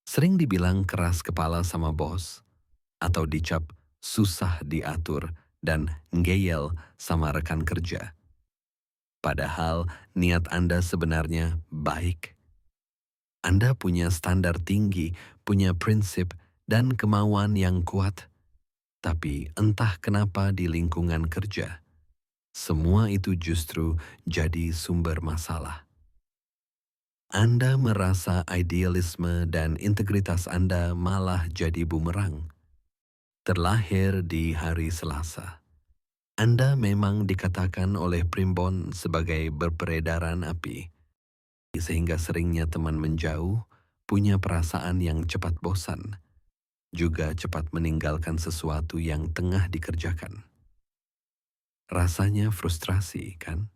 Sering dibilang keras kepala sama bos, atau dicap susah diatur dan ngeyel sama rekan kerja. Padahal niat Anda sebenarnya baik. Anda punya standar tinggi, punya prinsip, dan kemauan yang kuat. Tapi entah kenapa di lingkungan kerja, semua itu justru jadi sumber masalah. Anda merasa idealisme dan integritas Anda malah jadi bumerang. Terlahir di hari Selasa. Anda memang dikatakan oleh Primbon sebagai berperedaran api, sehingga seringnya teman menjauh, punya perasaan yang cepat bosan, juga cepat meninggalkan sesuatu yang tengah dikerjakan. Rasanya frustrasi, kan?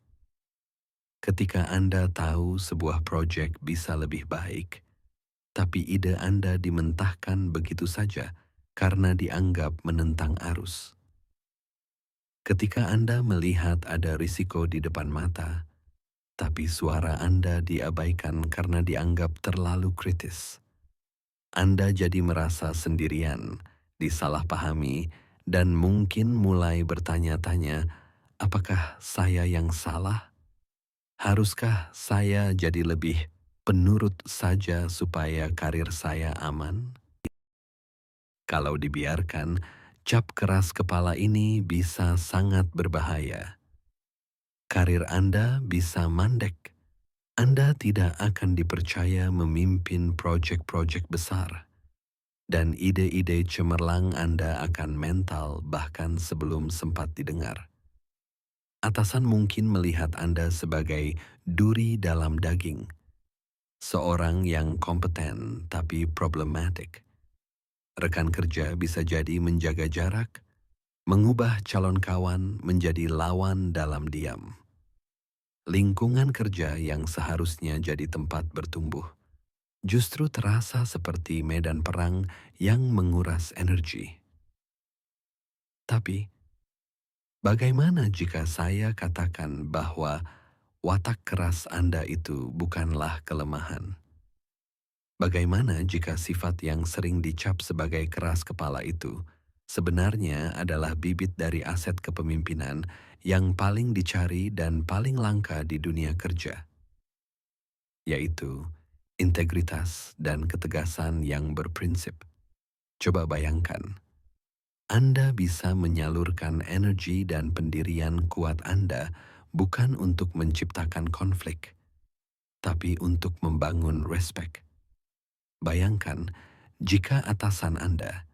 Ketika Anda tahu sebuah proyek bisa lebih baik, tapi ide Anda dimentahkan begitu saja karena dianggap menentang arus. Ketika Anda melihat ada risiko di depan mata, tapi suara Anda diabaikan karena dianggap terlalu kritis. Anda jadi merasa sendirian, disalahpahami, dan mungkin mulai bertanya-tanya, apakah saya yang salah? Haruskah saya jadi lebih penurut saja supaya karir saya aman? Kalau dibiarkan, cap keras kepala ini bisa sangat berbahaya. Karir Anda bisa mandek. Anda tidak akan dipercaya memimpin proyek-proyek besar, dan ide-ide cemerlang Anda akan mental bahkan sebelum sempat didengar. Atasan mungkin melihat Anda sebagai duri dalam daging, seorang yang kompeten tapi problematik. Rekan kerja bisa jadi menjaga jarak, mengubah calon kawan menjadi lawan dalam diam. Lingkungan kerja yang seharusnya jadi tempat bertumbuh justru terasa seperti medan perang yang menguras energi. Tapi, bagaimana jika saya katakan bahwa watak keras Anda itu bukanlah kelemahan? Bagaimana jika sifat yang sering dicap sebagai keras kepala itu sebenarnya adalah bibit dari aset kepemimpinan yang paling dicari dan paling langka di dunia kerja, yaitu integritas dan ketegasan yang berprinsip. Coba bayangkan, Anda bisa menyalurkan energi dan pendirian kuat Anda bukan untuk menciptakan konflik, tapi untuk membangun respek. Bayangkan jika atasan Anda,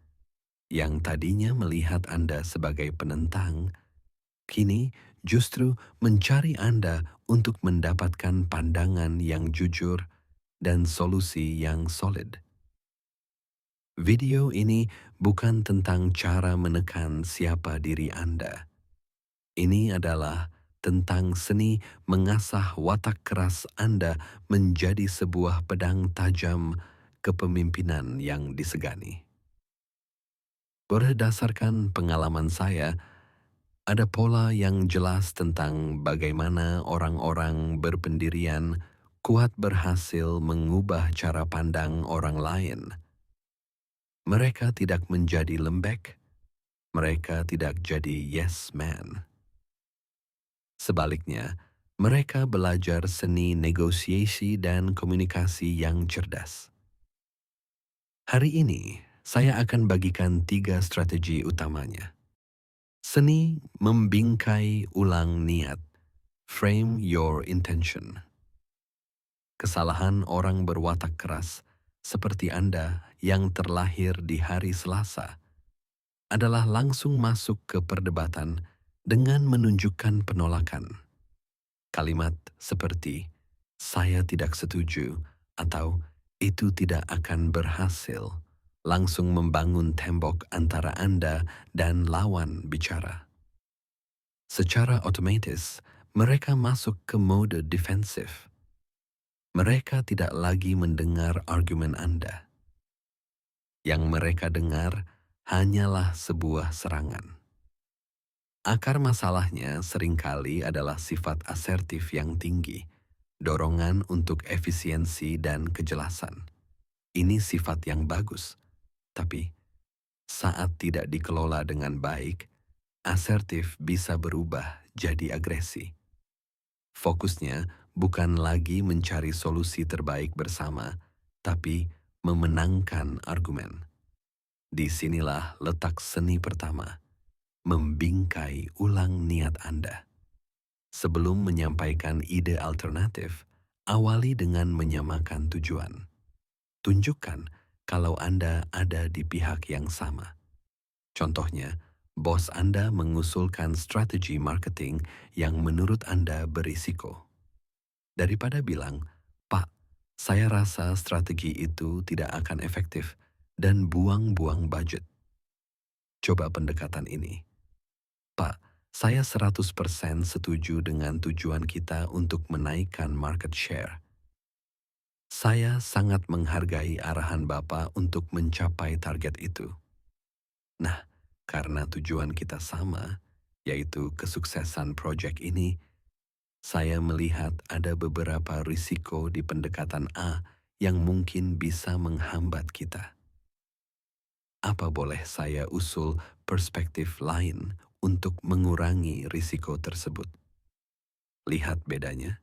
yang tadinya melihat Anda sebagai penentang, kini justru mencari Anda untuk mendapatkan pandangan yang jujur dan solusi yang solid. Video ini bukan tentang cara menekan siapa diri Anda. Ini adalah tentang seni mengasah watak keras Anda menjadi sebuah pedang tajam kepemimpinan yang disegani. Berdasarkan pengalaman saya, ada pola yang jelas tentang bagaimana orang-orang berpendirian kuat berhasil mengubah cara pandang orang lain. Mereka tidak menjadi lembek, mereka tidak jadi yes man. Sebaliknya, mereka belajar seni negosiasi dan komunikasi yang cerdas. Hari ini, saya akan bagikan 3 strategi utamanya. Seni membingkai ulang niat, frame your intention. Kesalahan orang berwatak keras, seperti Anda yang terlahir di hari Selasa, adalah langsung masuk ke perdebatan dengan menunjukkan penolakan. Kalimat seperti, "Saya tidak setuju" atau "Itu tidak akan berhasil" langsung membangun tembok antara Anda dan lawan bicara. Secara otomatis, mereka masuk ke mode defensif. Mereka tidak lagi mendengar argumen Anda. Yang mereka dengar hanyalah sebuah serangan. Akar masalahnya seringkali adalah sifat asertif yang tinggi, dorongan untuk efisiensi dan kejelasan. Ini sifat yang bagus, tapi saat tidak dikelola dengan baik, asertif bisa berubah jadi agresi. Fokusnya bukan lagi mencari solusi terbaik bersama, tapi memenangkan argumen. Disinilah letak seni pertama, membingkai ulang niat Anda. Sebelum menyampaikan ide alternatif, awali dengan menyamakan tujuan. Tunjukkan kalau Anda ada di pihak yang sama. Contohnya, bos Anda mengusulkan strategi marketing yang menurut Anda berisiko. Daripada bilang, "Pak, saya rasa strategi itu tidak akan efektif dan buang-buang budget." Coba pendekatan ini. "Pak, saya 100% setuju dengan tujuan kita untuk menaikkan market share. Saya sangat menghargai arahan Bapak untuk mencapai target itu." Nah, karena tujuan kita sama, yaitu kesuksesan proyek ini, saya melihat ada beberapa risiko di pendekatan A yang mungkin bisa menghambat kita. Apa boleh saya usul perspektif lain untuk mengurangi risiko tersebut? Lihat bedanya.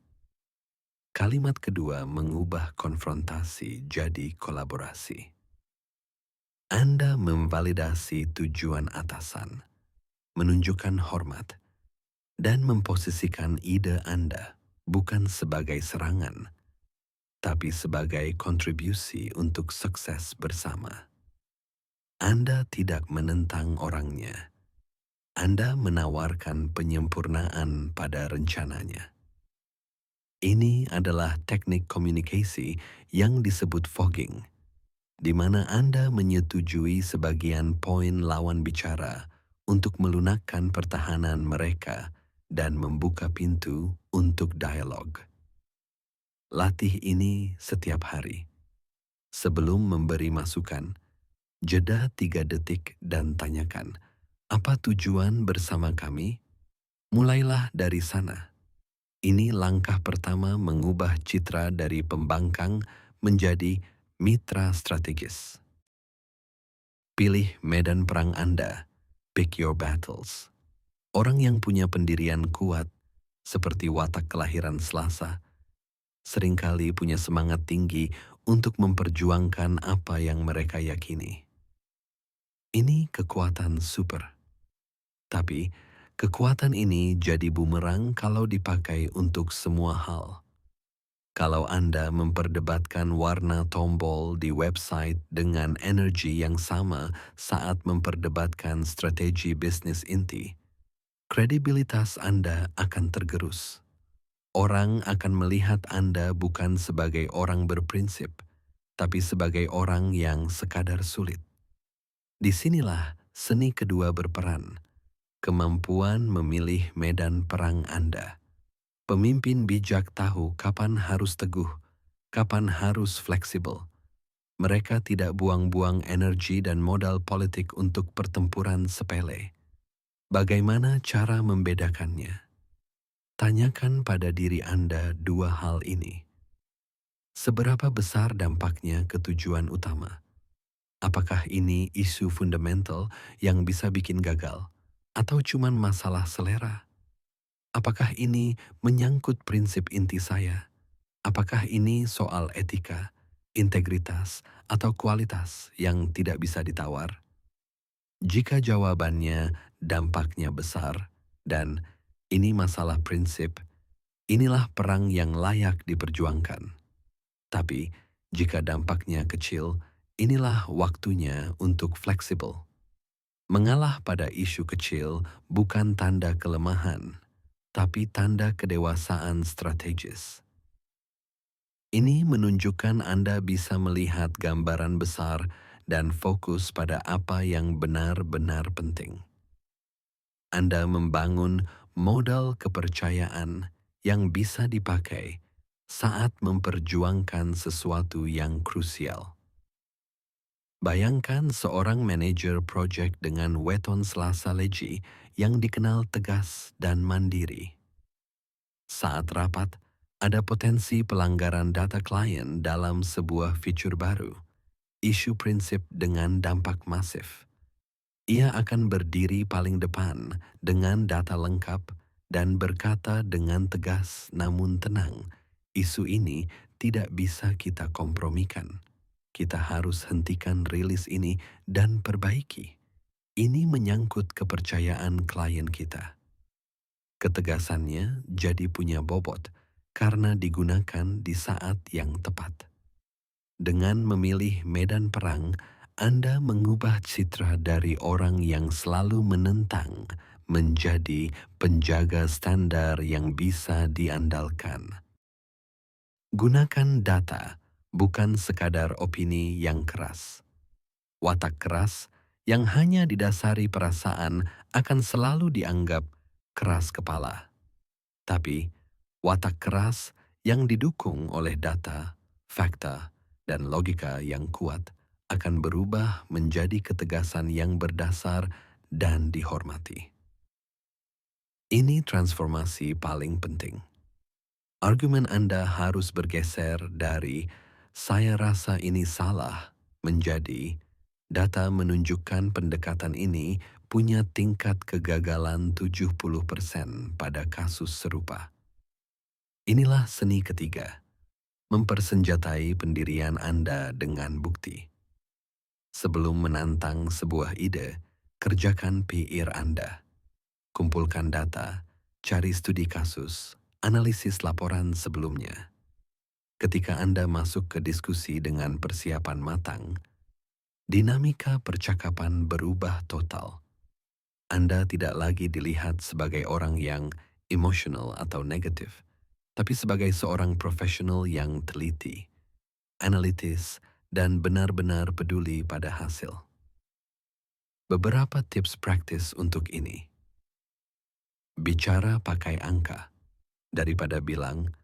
Kalimat kedua mengubah konfrontasi jadi kolaborasi. Anda memvalidasi tujuan atasan, menunjukkan hormat, dan memposisikan ide Anda bukan sebagai serangan, tapi sebagai kontribusi untuk sukses bersama. Anda tidak menentang orangnya. Anda menawarkan penyempurnaan pada rencananya. Ini adalah teknik komunikasi yang disebut fogging, di mana Anda menyetujui sebagian poin lawan bicara untuk melunakkan pertahanan mereka dan membuka pintu untuk dialog. Latih ini setiap hari. Sebelum memberi masukan, jeda 3 detik dan tanyakan, "Apa tujuan bersama kami?" Mulailah dari sana. Ini langkah pertama mengubah citra dari pembangkang menjadi mitra strategis. Pilih medan perang Anda. Pick your battles. Orang yang punya pendirian kuat, seperti watak kelahiran Selasa, seringkali punya semangat tinggi untuk memperjuangkan apa yang mereka yakini. Ini kekuatan super. Tapi, kekuatan ini jadi bumerang kalau dipakai untuk semua hal. Kalau Anda memperdebatkan warna tombol di website dengan energi yang sama saat memperdebatkan strategi bisnis inti, kredibilitas Anda akan tergerus. Orang akan melihat Anda bukan sebagai orang berprinsip, tapi sebagai orang yang sekadar sulit. Disinilah seni kedua berperan, kemampuan memilih medan perang Anda. Pemimpin bijak tahu kapan harus teguh, kapan harus fleksibel. Mereka tidak buang-buang energi dan modal politik untuk pertempuran sepele. Bagaimana cara membedakannya? Tanyakan pada diri Anda dua hal ini. Seberapa besar dampaknya ke tujuan utama? Apakah ini isu fundamental yang bisa bikin gagal? Atau cuman masalah selera? Apakah ini menyangkut prinsip inti saya? Apakah ini soal etika, integritas, atau kualitas yang tidak bisa ditawar? Jika jawabannya dampaknya besar dan ini masalah prinsip, inilah perang yang layak diperjuangkan. Tapi jika dampaknya kecil, inilah waktunya untuk fleksibel. Mengalah pada isu kecil bukan tanda kelemahan, tapi tanda kedewasaan strategis. Ini menunjukkan Anda bisa melihat gambaran besar dan fokus pada apa yang benar-benar penting. Anda membangun modal kepercayaan yang bisa dipakai saat memperjuangkan sesuatu yang krusial. Bayangkan seorang manajer proyek dengan weton Selasa Leji yang dikenal tegas dan mandiri. Saat rapat, ada potensi pelanggaran data klien dalam sebuah fitur baru. isu prinsip dengan dampak masif. Ia akan berdiri paling depan dengan data lengkap dan berkata dengan tegas namun tenang, isu ini tidak bisa kita kompromikan. Kita harus hentikan rilis ini dan perbaiki. Ini menyangkut kepercayaan klien kita. Ketegasannya jadi punya bobot karena digunakan di saat yang tepat. Dengan memilih medan perang, Anda mengubah citra dari orang yang selalu menentang menjadi penjaga standar yang bisa diandalkan. Gunakan data, bukan sekadar opini yang keras. Watak keras yang hanya didasari perasaan akan selalu dianggap keras kepala. Tapi, watak keras yang didukung oleh data, fakta, dan logika yang kuat akan berubah menjadi ketegasan yang berdasar dan dihormati. Ini transformasi paling penting. Argumen Anda harus bergeser dari "saya rasa ini salah" menjadi "data menunjukkan pendekatan ini punya tingkat kegagalan 70% pada kasus serupa." Inilah seni ketiga, mempersenjatai pendirian Anda dengan bukti. Sebelum menantang sebuah ide, kerjakan PR Anda. Kumpulkan data, cari studi kasus, analisis laporan sebelumnya. Ketika Anda masuk ke diskusi dengan persiapan matang, dinamika percakapan berubah total. Anda tidak lagi dilihat sebagai orang yang emosional atau negatif, tapi sebagai seorang profesional yang teliti, analitis, dan benar-benar peduli pada hasil. Beberapa tips praktis untuk ini. Bicara pakai angka. Daripada bilang,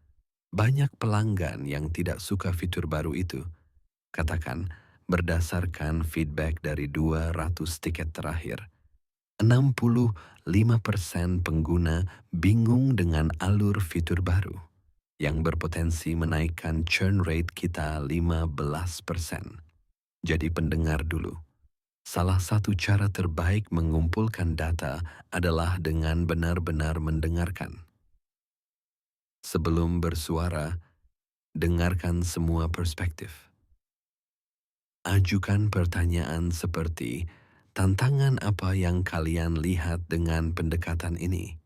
banyak pelanggan yang tidak suka fitur baru itu. Katakan, berdasarkan feedback dari 200 tiket terakhir, 65% pengguna bingung dengan alur fitur baru yang berpotensi menaikkan churn rate kita 15%. Jadi pendengar dulu. Salah satu cara terbaik mengumpulkan data adalah dengan benar-benar mendengarkan. Sebelum bersuara, dengarkan semua perspektif. Ajukan pertanyaan seperti, tantangan apa yang kalian lihat dengan pendekatan ini?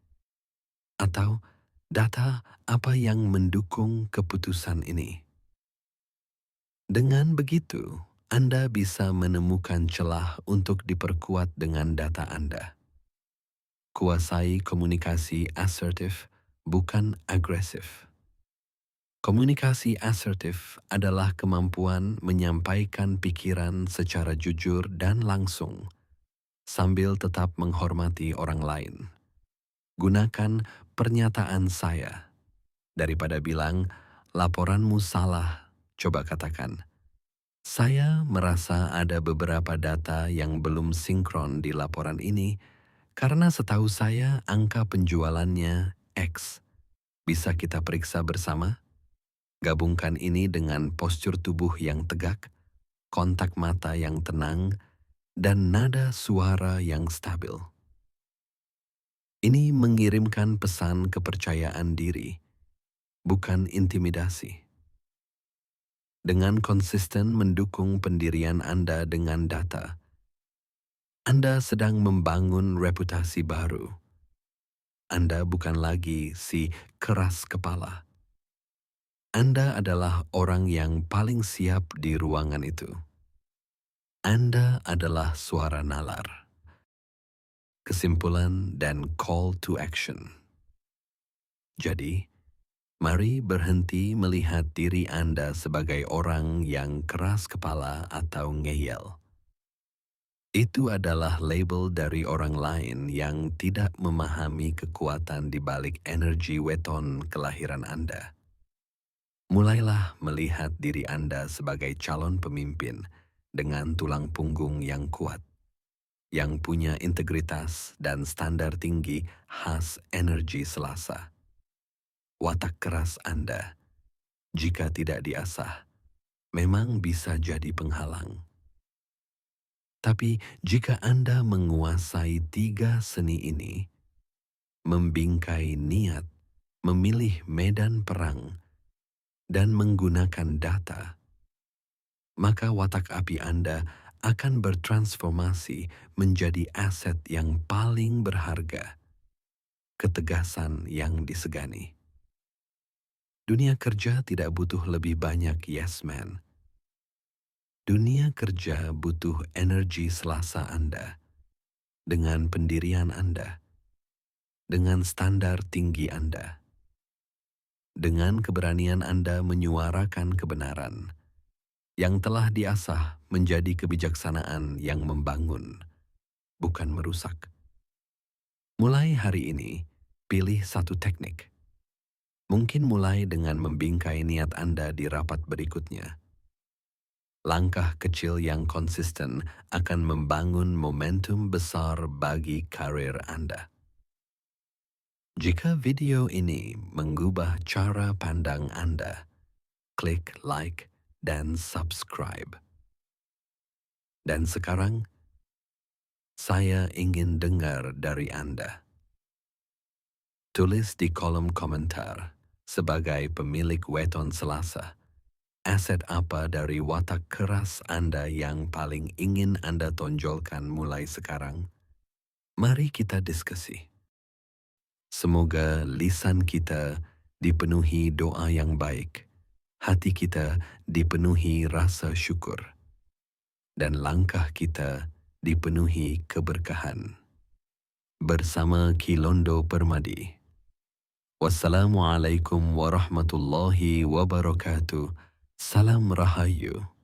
Atau, data apa yang mendukung keputusan ini? Dengan begitu, Anda bisa menemukan celah untuk diperkuat dengan data Anda. Kuasai komunikasi asertif, bukan agresif. Komunikasi asertif adalah kemampuan menyampaikan pikiran secara jujur dan langsung, sambil tetap menghormati orang lain. Gunakan pernyataan saya. Daripada bilang, laporanmu salah, coba katakan, saya merasa ada beberapa data yang belum sinkron di laporan ini karena setahu saya angka penjualannya X. Bisa kita periksa bersama? Gabungkan ini dengan postur tubuh yang tegak, kontak mata yang tenang, dan nada suara yang stabil. Ini mengirimkan pesan kepercayaan diri, bukan intimidasi. Dengan konsisten mendukung pendirian Anda dengan data, Anda sedang membangun reputasi baru. Anda bukan lagi si keras kepala. Anda adalah orang yang paling siap di ruangan itu. Anda adalah suara nalar, kesimpulan, dan call to action. Jadi, mari berhenti melihat diri Anda sebagai orang yang keras kepala atau ngeyel. Itu adalah label dari orang lain yang tidak memahami kekuatan di balik energi weton kelahiran Anda. Mulailah melihat diri Anda sebagai calon pemimpin dengan tulang punggung yang kuat, yang punya integritas dan standar tinggi khas energi Selasa. Watak keras Anda, jika tidak diasah, memang bisa jadi penghalang. Tapi jika Anda menguasai tiga seni ini, membingkai niat, memilih medan perang, dan menggunakan data, maka watak api Anda akan bertransformasi menjadi aset yang paling berharga, ketegasan yang disegani. Dunia kerja tidak butuh lebih banyak yes man. Dunia kerja butuh energi selasa Anda, dengan pendirian Anda, dengan standar tinggi Anda, dengan keberanian Anda menyuarakan kebenaran, yang telah diasah menjadi kebijaksanaan yang membangun, bukan merusak. Mulai hari ini, pilih satu teknik. Mungkin mulai dengan membingkai niat Anda di rapat berikutnya. Langkah kecil yang konsisten akan membangun momentum besar bagi karir Anda. Jika video ini mengubah cara pandang Anda, klik like dan subscribe. Dan sekarang, saya ingin dengar dari Anda. Tulis di kolom komentar sebagai pemilik weton Selasa. Aset apa dari watak keras Anda yang paling ingin Anda tonjolkan mulai sekarang? Mari kita diskusi. Semoga lisan kita dipenuhi doa yang baik, hati kita dipenuhi rasa syukur, dan langkah kita dipenuhi keberkahan. Bersama Kilondo Permadi. Wassalamualaikum warahmatullahi wabarakatuh. Salam Rahayu.